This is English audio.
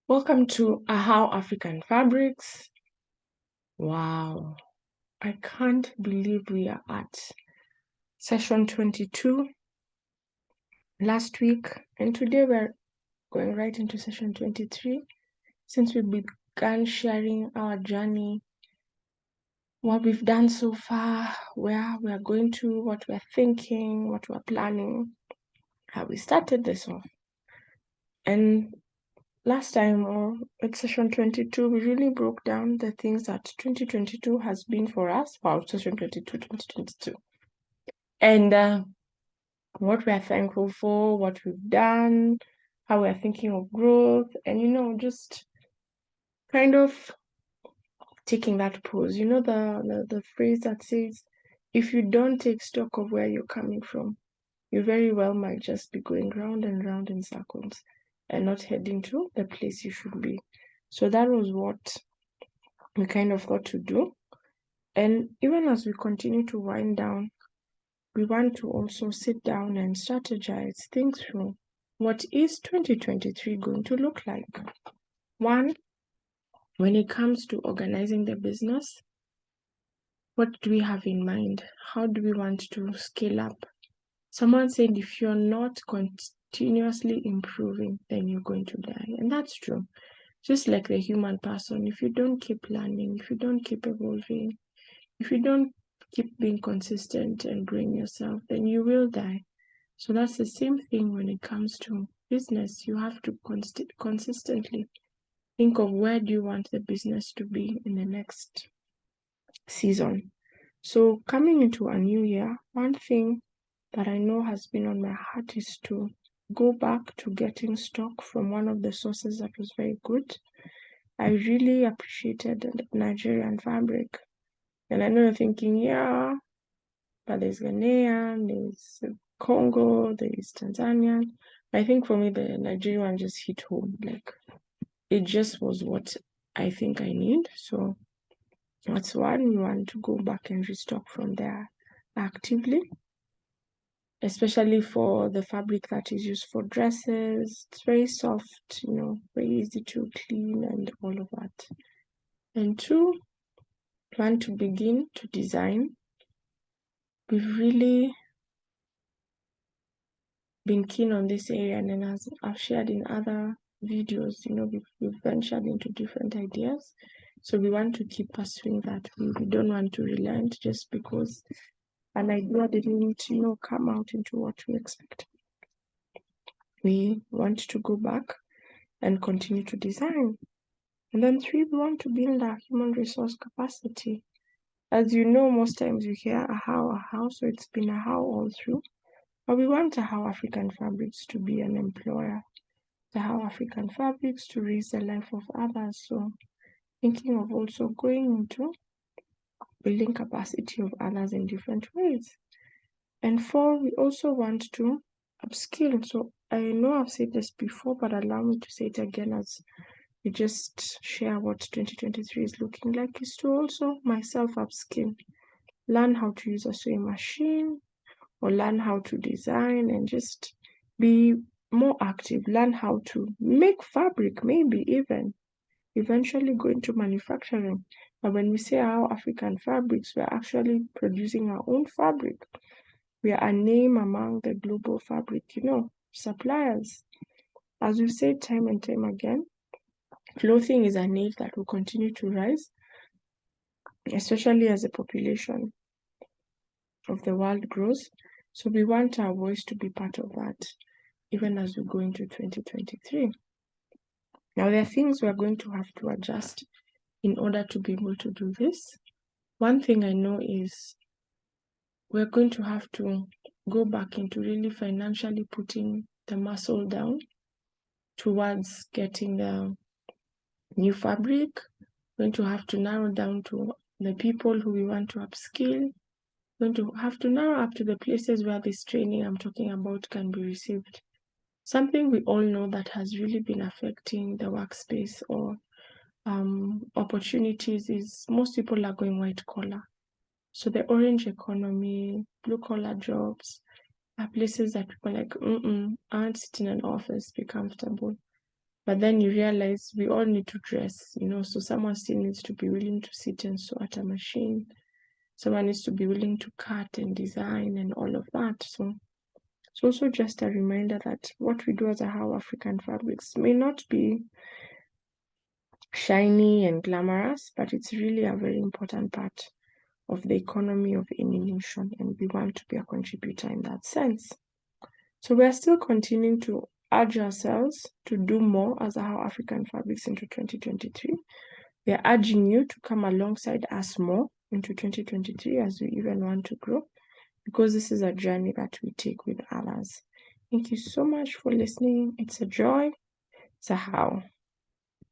Welcome to Ahawo African Fabrics. Wow, I can't believe we are at session 22 last week, and today we're going right into session 23. Since we began sharing our journey, what we've done so far, where we are going to, what we're thinking, what we're planning, how we started this off. And last time, or at session 22, we really broke down the things that 2022 has been for us. Wow, session 22, 2022. And what we are thankful for, what we've done, how we are thinking of growth, and just kind of taking that pause. You know the phrase that says, if you don't take stock of where you're coming from, you very well might just be going round and round in circles and not heading to the place you should be. So that was what we kind of thought to do. And even as we continue to wind down, we want to also sit down and strategize, think through what is 2023 going to look like. One, when it comes to organizing the business, what do we have in mind? How do we want to scale up? Someone said if you're not continuously improving, then you're going to die. And that's true. Just like the human person, if you don't keep learning, if you don't keep evolving, if you don't keep being consistent and growing yourself, then you will die. So that's the same thing when it comes to business. You have to consistently think of where do you want the business to be in the next season. So coming into a new year, one thing that I know has been on my heart is to go back to getting stock from one of the sources that was very good. I really appreciated the Nigerian fabric. And I know you're thinking, yeah, but there's Ghanaian, there's Congo, there's Tanzanian. I think for me, the Nigerian one just hit home. Like, it just was what I think I need. So that's one. We want to go back and restock from there actively, especially for the fabric that is used for dresses. It's very soft, very easy to clean and all of that. And two, plan to begin to design. We've really been keen on this area, and then as I've shared in other videos, we've ventured into different ideas. So we want to keep pursuing that. We don't want to relent just because an idea didn't, come out into what we expect. We want to go back and continue to design. And then three, we want to build our human resource capacity. As you know, most times you hear Ahawo, so it's been Ahawo all through. But we want Ahawo African Fabrics to be an employer, Ahawo African Fabrics to raise the life of others. So thinking of also going into building capacity of others in different ways. And four, we also want to upskill. So I know I've said this before, but allow me to say it again as we just share what 2023 is looking like, is to also myself upskill, learn how to use a sewing machine, or learn how to design and just be more active, learn how to make fabric, maybe even eventually go into manufacturing. But when we say our African fabrics, we're actually producing our own fabric. We are a name among the global fabric, suppliers. As we've said time and time again, clothing is a need that will continue to rise, especially as the population of the world grows. So we want our voice to be part of that, even as we go into 2023. Now, there are things we're going to have to adjust in order to be able to do this. One thing I know is we're going to have to go back into really financially putting the muscle down towards getting the new fabric. We're going to have to narrow down to the people who we want to upskill. We're going to have to narrow up to the places where this training I'm talking about can be received. Something we all know that has really been affecting the workspace or opportunities is most people are going white collar. So the orange economy, blue collar jobs are places that people are like, I want to sit in an office, be comfortable. But then you realize we all need to dress, so someone still needs to be willing to sit and sew at a machine. Someone needs to be willing to cut and design and all of that. So it's also just a reminder that what we do as Ahawo African Fabrics may not be shiny and glamorous, but it's really a very important part of the economy of any nation, and we want to be a contributor in that sense. So we are still continuing to urge ourselves to do more as Ahawo African Fabrics into 2023. We are urging you to come alongside us more into 2023 as we even want to grow, because this is a journey that we take with others. Thank you so much for listening. It's a joy. It's Ahawo.